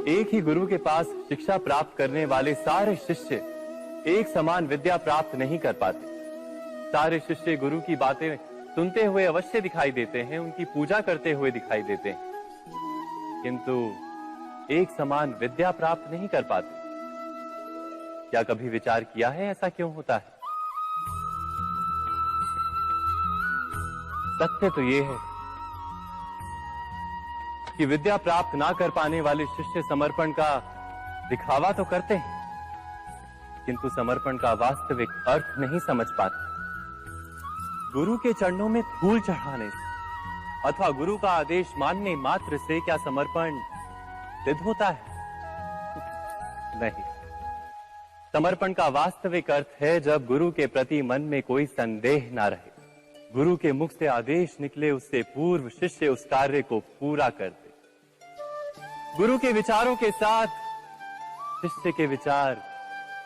एक ही गुरु के पास शिक्षा प्राप्त करने वाले सारे शिष्य एक समान विद्या प्राप्त नहीं कर पाते। सारे शिष्य गुरु की बातें सुनते हुए अवश्य दिखाई देते हैं, उनकी पूजा करते हुए दिखाई देते हैं, किंतु एक समान विद्या प्राप्त नहीं कर पाते। क्या कभी विचार किया है ऐसा क्यों होता है? सत्य तो यह है कि विद्या प्राप्त ना कर पाने वाले शिष्य समर्पण का दिखावा तो करते हैं, किंतु समर्पण का वास्तविक अर्थ नहीं समझ पाते। गुरु के चरणों में फूल चढ़ाने से अथवा गुरु का आदेश मानने मात्र से क्या समर्पण सिद्ध होता है? नहीं। समर्पण का वास्तविक अर्थ है जब गुरु के प्रति मन में कोई संदेह ना रहे, गुरु के मुख से आदेश निकले उससे पूर्व शिष्य उस कार्य को पूरा कर दे। गुरु के विचारों के साथ शिष्य के विचार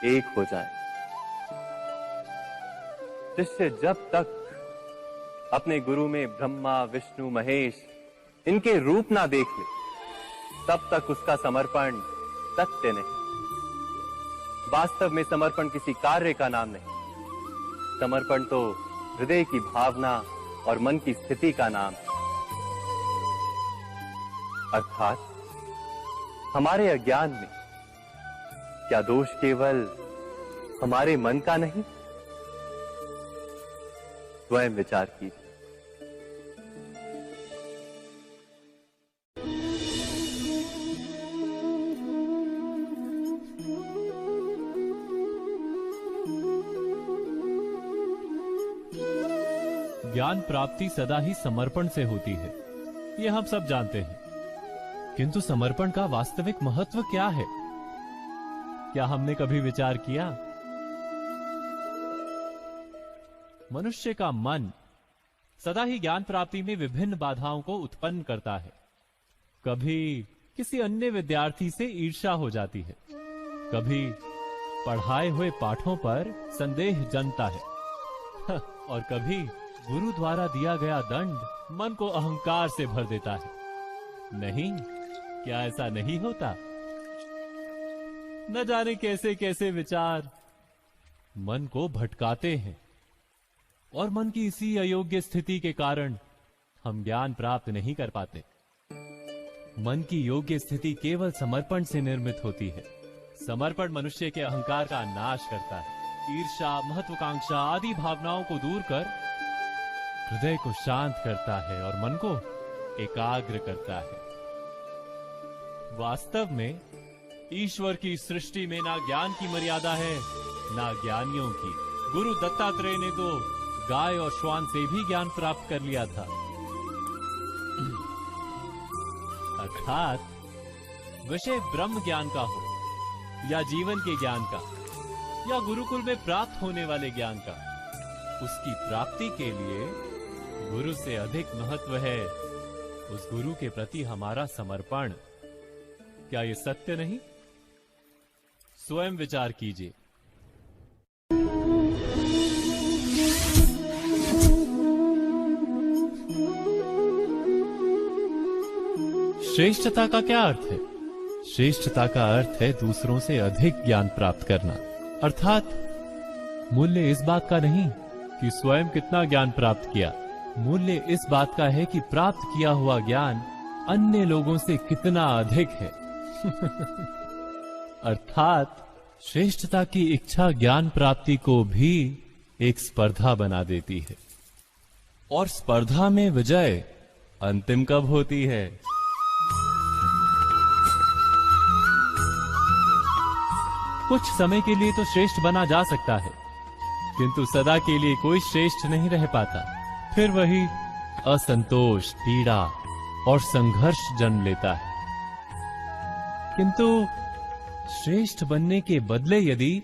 एक हो जाएं। शिष्य जब तक अपने गुरु में ब्रह्मा विष्णु महेश इनके रूप ना देख ले, तब तक उसका समर्पण सत्य नहीं। वास्तव में समर्पण किसी कार्य का नाम नहीं, समर्पण तो हृदय की भावना और मन की स्थिति का नाम है। अर्थात हमारे अज्ञान में क्या दोष केवल हमारे मन का नहीं? स्वयं विचार कीजिए। ज्ञान प्राप्ति सदा ही समर्पण से होती है, यह हम सब जानते हैं, किंतु समर्पण का वास्तविक महत्व क्या है? क्या हमने कभी विचार किया? मनुष्य का मन सदा ही ज्ञान प्राप्ति में विभिन्न बाधाओं को उत्पन्न करता है। कभी किसी अन्य विद्यार्थी से ईर्ष्या हो जाती है, कभी पढ़ाए हुए पाठों पर संदेह जन्मता है और कभी गुरु द्वारा दिया गया दंड मन को अहंकार से भर देता है। नहीं, क्या ऐसा नहीं होता? न जाने कैसे कैसे विचार मन को भटकाते हैं और मन की इसी अयोग्य स्थिति के कारण हम ज्ञान प्राप्त नहीं कर पाते। मन की योग्य स्थिति केवल समर्पण से निर्मित होती है। समर्पण मनुष्य के अहंकार का नाश करता है, ईर्ष्या, महत्वाकांक्षा आदि भावनाओं को दूर कर हृदय को शांत करता है और मन को एकाग्र करता है। वास्तव में ईश्वर की सृष्टि में ना ज्ञान की मर्यादा है, ना ज्ञानियों की। गुरु दत्तात्रेय ने तो गाय और श्वान से भी ज्ञान प्राप्त कर लिया था। अर्थात विषय ब्रह्म ज्ञान का हो या जीवन के ज्ञान का या गुरुकुल में प्राप्त होने वाले ज्ञान का, उसकी प्राप्ति के लिए गुरु से अधिक महत्व है उस गुरु के प्रति हमारा समर्पण। क्या ये सत्य नहीं? स्वयं विचार कीजिए। श्रेष्ठता का क्या अर्थ है? श्रेष्ठता का अर्थ है दूसरों से अधिक ज्ञान प्राप्त करना। अर्थात मूल्य इस बात का नहीं कि स्वयं कितना ज्ञान प्राप्त किया, मूल्य इस बात का है कि प्राप्त किया हुआ ज्ञान अन्य लोगों से कितना अधिक है। अर्थात श्रेष्ठता की इच्छा ज्ञान प्राप्ति को भी एक स्पर्धा बना देती है, और स्पर्धा में विजय अंतिम कब होती है? कुछ समय के लिए तो श्रेष्ठ बना जा सकता है, किंतु सदा के लिए कोई श्रेष्ठ नहीं रह पाता। फिर वही असंतोष, पीड़ा और संघर्ष जन्म लेता है। किंतु श्रेष्ठ बनने के बदले यदि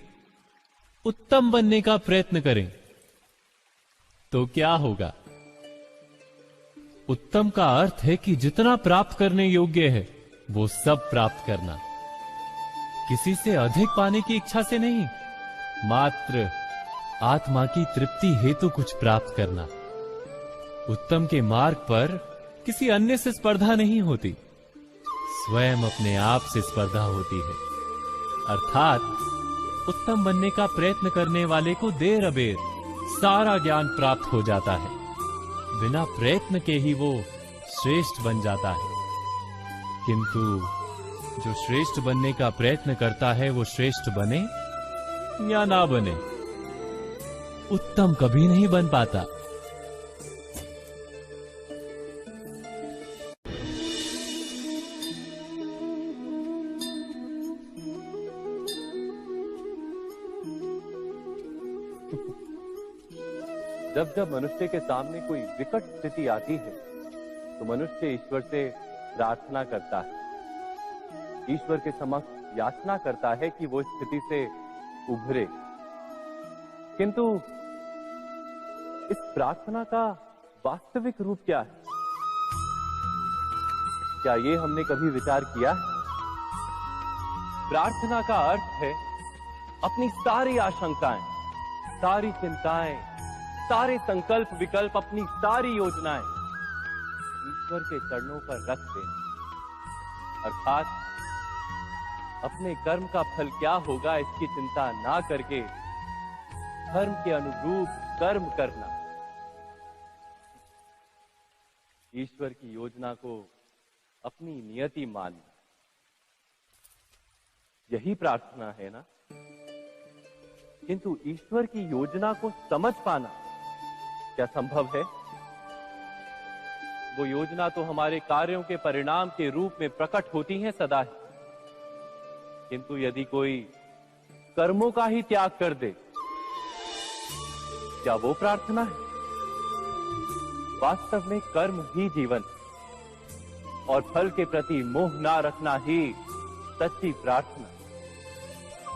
उत्तम बनने का प्रयत्न करें तो क्या होगा? उत्तम का अर्थ है कि जितना प्राप्त करने योग्य है वो सब प्राप्त करना, किसी से अधिक पाने की इच्छा से नहीं, मात्र आत्मा की तृप्ति हेतु कुछ प्राप्त करना। उत्तम के मार्ग पर किसी अन्य से स्पर्धा नहीं होती, स्वयं अपने आप से स्पर्धा होती है, अर्थात उत्तम बनने का प्रयत्न करने वाले को देर अबेर सारा ज्ञान प्राप्त हो जाता है। बिना प्रयत्न के ही वो श्रेष्ठ बन जाता है। किंतु जो श्रेष्ठ बनने का प्रयत्न करता है वो श्रेष्ठ बने या ना बने, उत्तम कभी नहीं बन पाता। जब जब मनुष्य के सामने कोई विकट स्थिति आती है तो मनुष्य ईश्वर से प्रार्थना करता है, ईश्वर के समक्ष याचना करता है कि वो स्थिति से उभरे। किंतु इस प्रार्थना का वास्तविक रूप क्या है? क्या ये हमने कभी विचार किया है? प्रार्थना का अर्थ है अपनी सारी आशंकाएं, सारी चिंताएं, सारे संकल्प विकल्प, अपनी सारी योजनाएं ईश्वर के चरणों पर रख देना, अर्थात अपने कर्म का फल क्या होगा इसकी चिंता ना करके धर्म के अनुरूप कर्म करना, ईश्वर की योजना को अपनी नियति मानना, यही प्रार्थना है ना। किंतु ईश्वर की योजना को समझ पाना क्या संभव है? वो योजना तो हमारे कार्यों के परिणाम के रूप में प्रकट होती है सदा ही, किंतु यदि कोई कर्मों का ही त्याग कर दे, क्या वो प्रार्थना है? वास्तव में कर्म ही जीवन और फल के प्रति मोह ना रखना ही सच्ची प्रार्थना।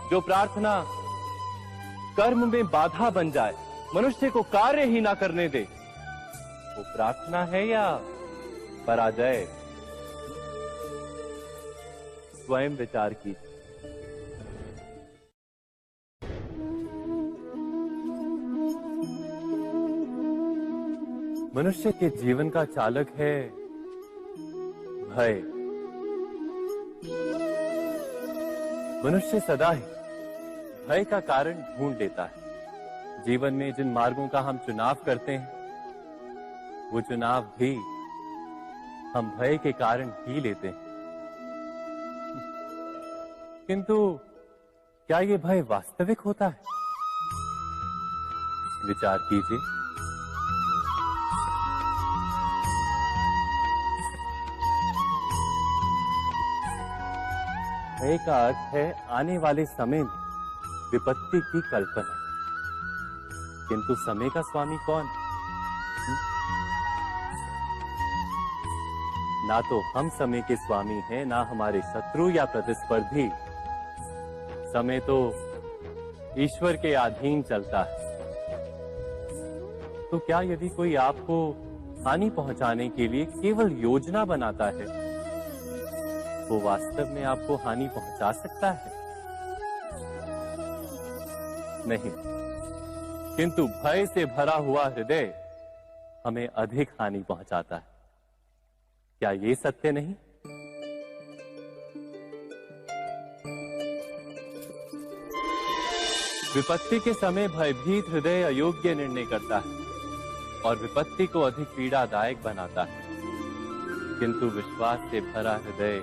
जो प्रार्थना कर्म में बाधा बन जाए, मनुष्य को कार्य ही ना करने दे, वो प्रार्थना है या पराजय? स्वयं विचार कीजिए। मनुष्य के जीवन का चालक है भय। मनुष्य सदा ही भय का कारण ढूंढ लेता है। जीवन में जिन मार्गों का हम चुनाव करते हैं, वो चुनाव भी हम भय के कारण ही लेते हैं। किंतु क्या ये भय वास्तविक होता है? विचार कीजिए। भय का अर्थ है आने वाले समय में विपत्ति की कल्पना। किंतु समय का स्वामी कौन? ना तो हम समय के स्वामी हैं, ना हमारे शत्रु या प्रतिस्पर्धी। समय तो ईश्वर के अधीन चलता है। तो क्या यदि कोई आपको हानि पहुंचाने के लिए केवल योजना बनाता है, वो वास्तव में आपको हानि पहुंचा सकता है? नहीं। किंतु भय से भरा हुआ हृदय हमें अधिक हानि पहुंचाता है। क्या ये सत्य नहीं? विपत्ति के समय भयभीत हृदय अयोग्य निर्णय करता है और विपत्ति को अधिक पीड़ादायक बनाता है। किंतु विश्वास से भरा हृदय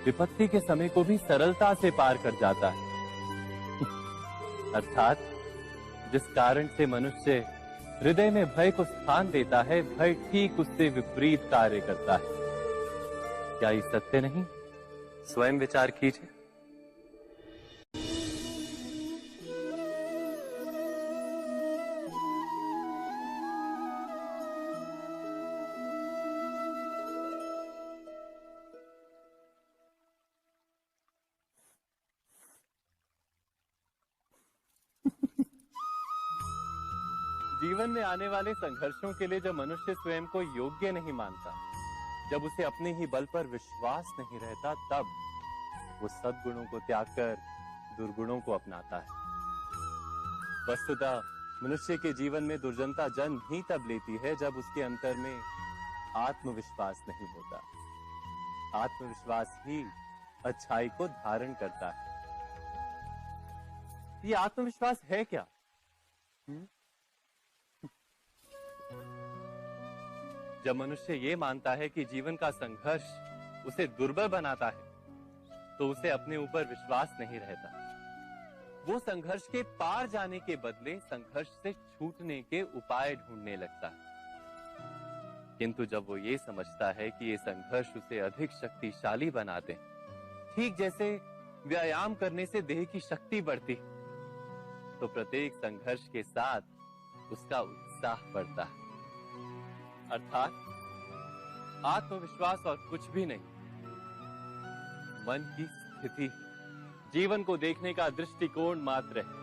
विपत्ति के समय को भी सरलता से पार कर जाता है। अर्थात जिस कारण से मनुष्य हृदय में भय को स्थान देता है, भय ठीक उससे विपरीत कार्य करता है। क्या ये सत्य नहीं? स्वयं विचार कीजिए। जीवन में आने वाले संघर्षों के लिए जब मनुष्य स्वयं को योग्य नहीं मानता, जब उसे अपने ही बल पर विश्वास नहीं रहता, तब वो सद्गुणों को त्याग कर दुर्गुणों को अपनाता है। वस्तुतः मनुष्य के जीवन में दुर्जनता जन्म ही तब लेती है जब उसके अंतर में आत्मविश्वास नहीं होता। आत्मविश्वास ही अच्छाई को धारण करता है। ये आत्मविश्वास है क्या? जब मनुष्य ये मानता है कि जीवन का संघर्ष उसे दुर्बल बनाता है, तो उसे अपने ऊपर विश्वास नहीं रहता। वो संघर्ष के पार जाने के बदले संघर्ष से छूटने के उपाय ढूंढने लगता है। किंतु जब वो ये समझता है कि ये संघर्ष उसे अधिक शक्तिशाली बनाते हैं, ठीक जैसे व्यायाम करने से देह की शक्ति बढ़ती, तो प्रत्येक संघर्ष के साथ उसका उत्साह बढ़ता है। अर्थात आत्मविश्वास और कुछ भी नहीं, मन की स्थिति, जीवन को देखने का दृष्टिकोण मात्र है।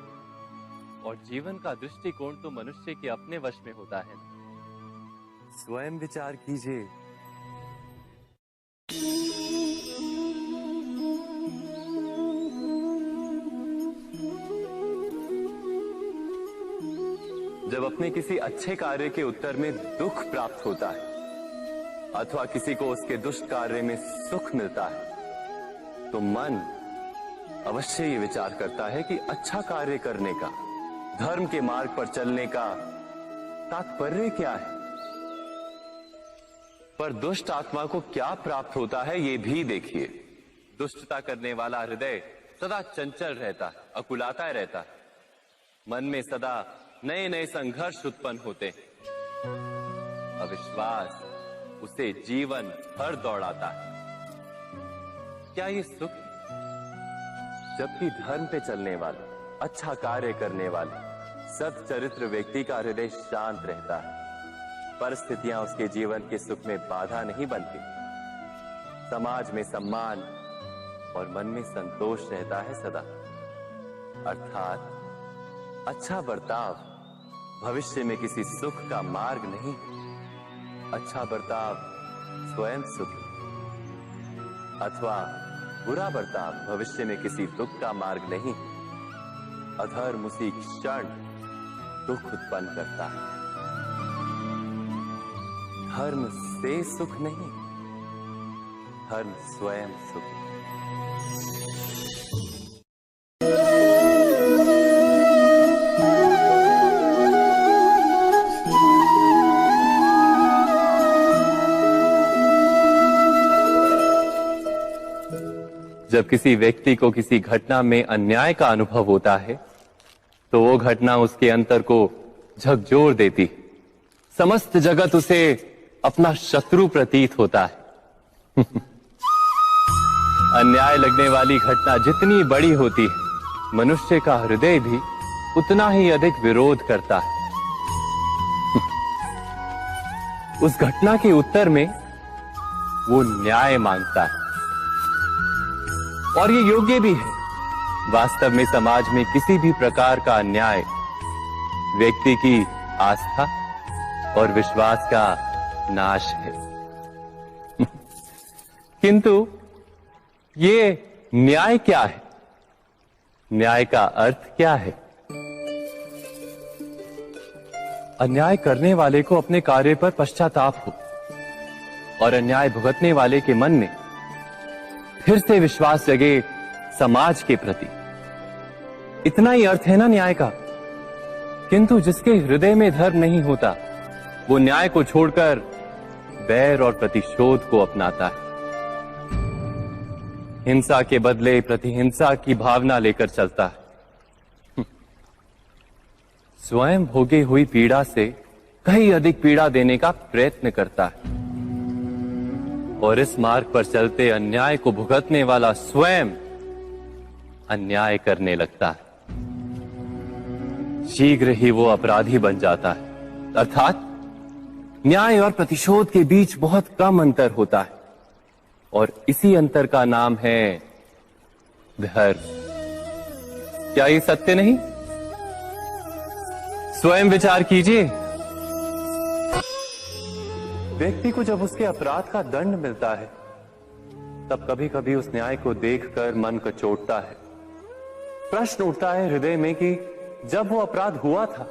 और जीवन का दृष्टिकोण तो मनुष्य के अपने वश में होता है। स्वयं विचार कीजिए। जब अपने किसी अच्छे कार्य के उत्तर में दुख प्राप्त होता है अथवा किसी को उसके दुष्ट कार्य में सुख मिलता है, तो मन अवश्य ये विचार करता है कि अच्छा कार्य करने का, धर्म के मार्ग पर चलने का तात्पर्य क्या है। पर दुष्ट आत्मा को क्या प्राप्त होता है ये भी देखिए। दुष्टता करने वाला हृदय सदा चंचल रहता है, अकुलाता रहता है। मन में सदा नए नए संघर्ष उत्पन्न होते हैं। अविश्वास उसे जीवन भर दौड़ाता है। क्या ये सुख है? जबकि धर्म पे चलने वाले, अच्छा कार्य करने वाले, सत् चरित्र व्यक्ति का हृदय शांत रहता है। परिस्थितियां उसके जीवन के सुख में बाधा नहीं बनती। समाज में सम्मान और मन में संतोष रहता है सदा। अर्थात अच्छा बर्ताव भविष्य में किसी सुख का मार्ग नहीं। अच्छा बर्ताव स्वयं सुख, अथवा बुरा बर्ताव भविष्य में किसी दुख का मार्ग नहीं। अधर्म उसी क्षण दुख उत्पन्न करता है। धर्म से सुख नहीं, धर्म स्वयं सुख। जब किसी व्यक्ति को किसी घटना में अन्याय का अनुभव होता है, तो वो घटना उसके अंतर को झकझोर देती। समस्त जगत उसे अपना शत्रु प्रतीत होता है। अन्याय लगने वाली घटना जितनी बड़ी होती है, मनुष्य का हृदय भी उतना ही अधिक विरोध करता है। उस घटना के उत्तर में वो न्याय मांगता है, और ये योग्य भी है। वास्तव में समाज में किसी भी प्रकार का अन्याय व्यक्ति की आस्था और विश्वास का नाश है। किंतु ये न्याय क्या है? न्याय का अर्थ क्या है? अन्याय करने वाले को अपने कार्य पर पश्चाताप हो और अन्याय भुगतने वाले के मन में फिर से विश्वास जगे समाज के प्रति। इतना ही अर्थ है ना न्याय का। किंतु जिसके हृदय में धर्म नहीं होता, वो न्याय को छोड़कर बैर और प्रतिशोध को अपनाता है। हिंसा के बदले प्रतिहिंसा की भावना लेकर चलता है। स्वयं भोगी हुई पीड़ा से कहीं अधिक पीड़ा देने का प्रयत्न करता है। और इस मार्ग पर चलते अन्याय को भुगतने वाला स्वयं अन्याय करने लगता है। शीघ्र ही वो अपराधी बन जाता है। अर्थात न्याय और प्रतिशोध के बीच बहुत कम अंतर होता है, और इसी अंतर का नाम है धर्म। क्या ये सत्य नहीं? स्वयं विचार कीजिए। व्यक्ति को जब उसके अपराध का दंड मिलता है, तब कभी कभी उस न्याय को देखकर मन कचोटता है। प्रश्न उठता है हृदय में कि जब वो अपराध हुआ था,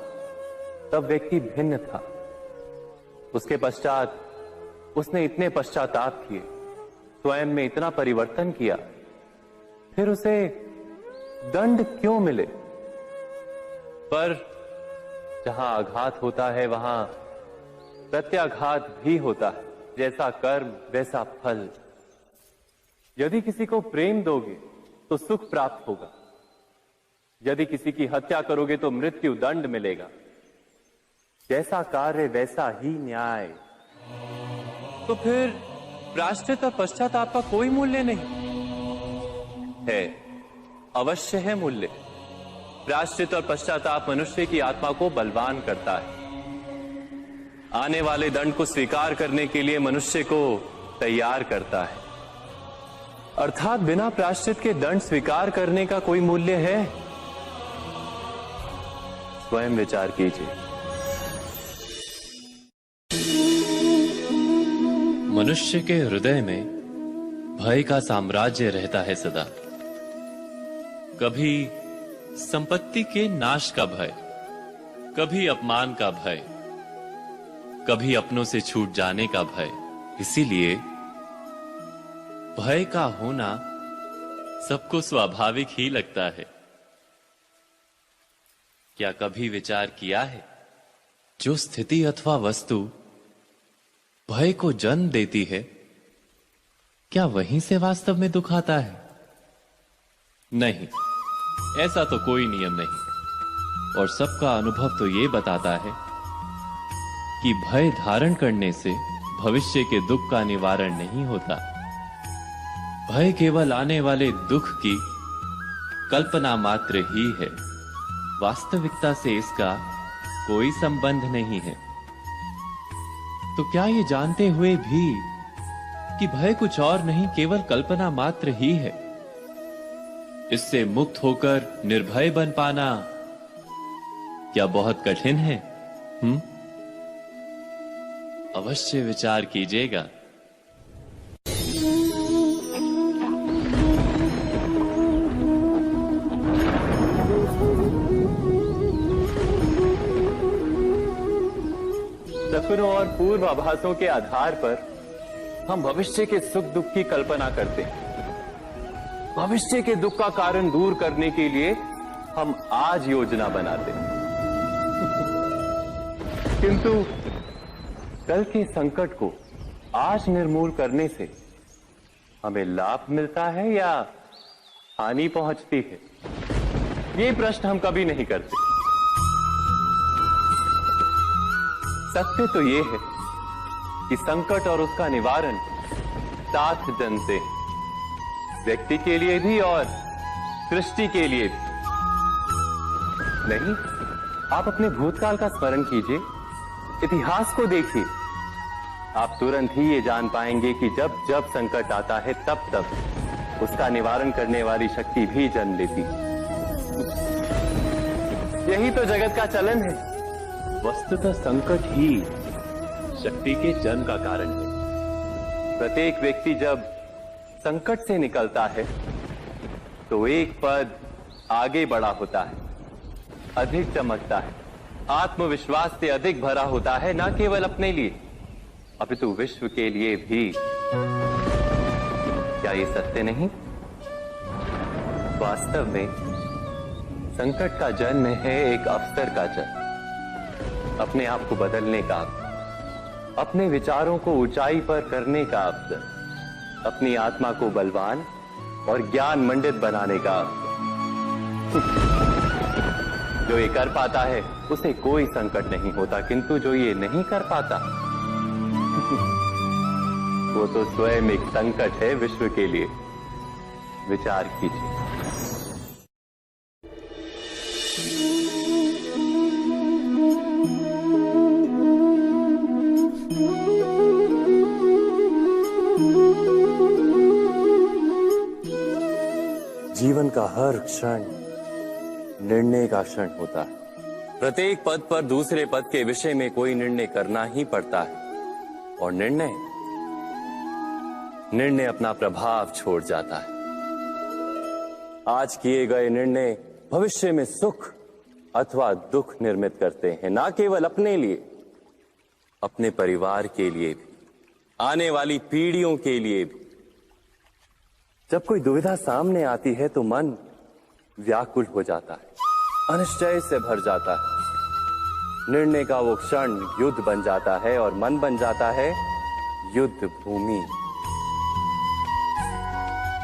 तब व्यक्ति भिन्न था। उसके पश्चात उसने इतने पश्चाताप किए, स्वयं में इतना परिवर्तन किया, फिर उसे दंड क्यों मिले? पर जहां आघात होता है वहां प्रत्याघात भी होता है। जैसा कर्म वैसा फल। यदि किसी को प्रेम दोगे तो सुख प्राप्त होगा, यदि किसी की हत्या करोगे तो मृत्यु दंड मिलेगा। जैसा कार्य वैसा ही न्याय। तो फिर प्रायश्चित और पश्चाताप का कोई मूल्य नहीं है? अवश्य है मूल्य। प्रायश्चित और पश्चाताप मनुष्य की आत्मा को बलवान करता है। आने वाले दंड को स्वीकार करने के लिए मनुष्य को तैयार करता है। अर्थात बिना प्रायश्चित के दंड स्वीकार करने का कोई मूल्य है? स्वयं विचार कीजिए। मनुष्य के हृदय में भय का साम्राज्य रहता है सदा। कभी संपत्ति के नाश का भय, कभी अपमान का भय, कभी अपनों से छूट जाने का भय। इसीलिए भय का होना सबको स्वाभाविक ही लगता है। क्या कभी विचार किया है, जो स्थिति अथवा वस्तु भय को जन्म देती है, क्या वहीं से वास्तव में दुख आता है? नहीं, ऐसा तो कोई नियम नहीं। और सबका अनुभव तो यह बताता है कि भय धारण करने से भविष्य के दुख का निवारण नहीं होता। भय केवल आने वाले दुख की कल्पना मात्र ही है। वास्तविकता से इसका कोई संबंध नहीं है। तो क्या ये जानते हुए भी कि भय कुछ और नहीं, केवल कल्पना मात्र ही है, इससे मुक्त होकर निर्भय बन पाना क्या बहुत कठिन है? अवश्य विचार कीजिएगा। सपनों और पूर्वाभासों के आधार पर हम भविष्य के सुख दुख की कल्पना करते हैं। भविष्य के दुख का कारण दूर करने के लिए हम आज योजना बनाते हैं। किंतु कल के संकट को आज निर्मूल करने से हमें लाभ मिलता है या हानि पहुंचती है? ये प्रश्न हम कभी नहीं करते। सत्य तो ये है कि संकट और उसका निवारण साथ जन से, व्यक्ति के लिए भी और सृष्टि के लिए भी। नहीं, आप अपने भूतकाल का स्मरण कीजिए, इतिहास को देखिए। आप तुरंत ही ये जान पाएंगे कि जब जब संकट आता है तब तब उसका निवारण करने वाली शक्ति भी जन्म लेती है। यही तो जगत का चलन है। वस्तुतः संकट ही शक्ति के जन्म का कारण है। प्रत्येक व्यक्ति जब संकट से निकलता है तो एक पद आगे बढ़ा होता है, अधिक चमकता है, आत्मविश्वास से अधिक भरा होता है, न केवल अपने लिए अपितु विश्व के लिए भी। क्या ये सत्य नहीं? वास्तव में संकट का जन्म है एक अवसर का जन्म, अपने आप को बदलने का, अपने विचारों को ऊंचाई पर करने का अवसर, अपनी आत्मा को बलवान और ज्ञान मंडित बनाने का अवसर। जो ये कर पाता है उसे कोई संकट नहीं होता, किंतु जो ये नहीं कर पाता वो तो स्वयं एक संकट है विश्व के लिए। विचार कीजिए। जीवन का हर क्षण निर्णय का क्षण होता है। प्रत्येक पद पर दूसरे पद के विषय में कोई निर्णय करना ही पड़ता है, और निर्णय अपना प्रभाव छोड़ जाता है। आज किए गए निर्णय भविष्य में सुख अथवा दुख निर्मित करते हैं, ना केवल अपने लिए, अपने परिवार के लिए भी, आने वाली पीढ़ियों के लिए भी, जब कोई दुविधा सामने आती है तो मन व्याकुल हो जाता है, अनिश्चय से भर जाता है। निर्णय का वो क्षण युद्ध बन जाता है और मन बन जाता है युद्ध भूमि।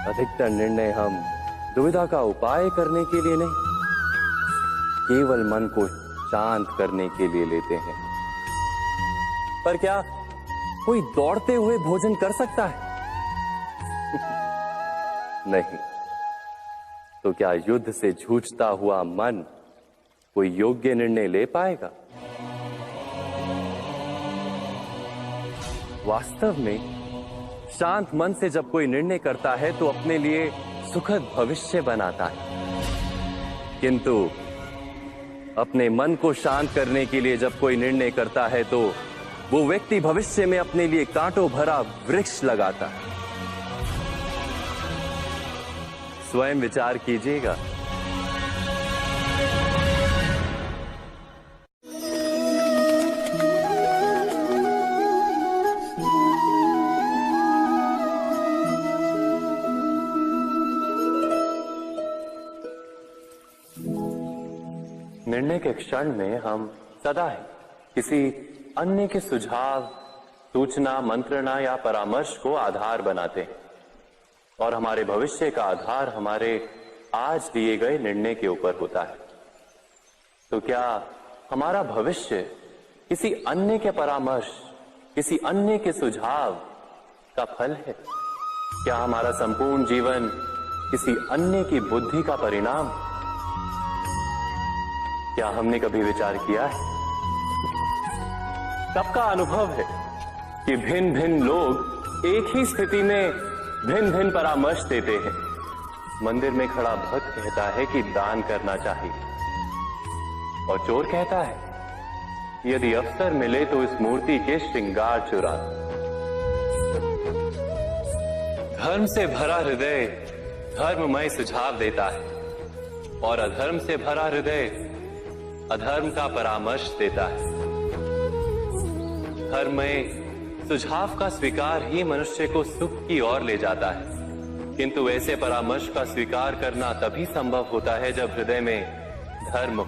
अधिकतर निर्णय हम दुविधा का उपाय करने के लिए नहीं, केवल मन को शांत करने के लिए लेते हैं। पर क्या कोई दौड़ते हुए भोजन कर सकता है? नहीं। तो क्या युद्ध से जूझता हुआ मन कोई योग्य निर्णय ले पाएगा? वास्तव में शांत मन से जब कोई निर्णय करता है तो अपने लिए सुखद भविष्य बनाता है। किंतु अपने मन को शांत करने के लिए जब कोई निर्णय करता है तो वो व्यक्ति भविष्य में अपने लिए कांटों भरा वृक्ष लगाता है। स्वयं विचार कीजिएगा। निर्णय के क्षण में हम सदा ही किसी अन्य के सुझाव, सूचना, मंत्रणा या परामर्श को आधार बनाते हैं और हमारे भविष्य का आधार हमारे आज लिए गए निर्णय के ऊपर होता है। तो क्या हमारा भविष्य किसी अन्य के परामर्श, किसी अन्य के सुझाव का फल है? क्या हमारा संपूर्ण जीवन किसी अन्य की बुद्धि का परिणाम? क्या हमने कभी विचार किया है? सबका अनुभव है कि भिन्न भिन्न लोग एक ही स्थिति में भिन्न भिन्न परामर्श देते हैं। मंदिर में खड़ा भक्त कहता है कि दान करना चाहिए और चोर कहता है यदि अवसर मिले तो इस मूर्ति के श्रृंगार चुरा। धर्म से भरा हृदय धर्ममय सुझाव देता है और अधर्म से भरा हृदय अधर्म का परामर्श देता है। धर्ममय सुझाव का स्वीकार ही मनुष्य को सुख की ओर ले जाता है, किंतु ऐसे परामर्श का स्वीकार करना तभी संभव होता है जब हृदय में धर्म हो।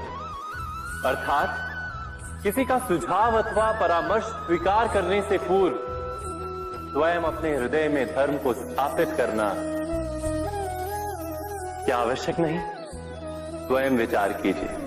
अर्थात किसी का सुझाव अथवा परामर्श स्वीकार करने से पूर्व स्वयं अपने हृदय में धर्म को स्थापित करना क्या आवश्यक नहीं? स्वयं विचार कीजिए।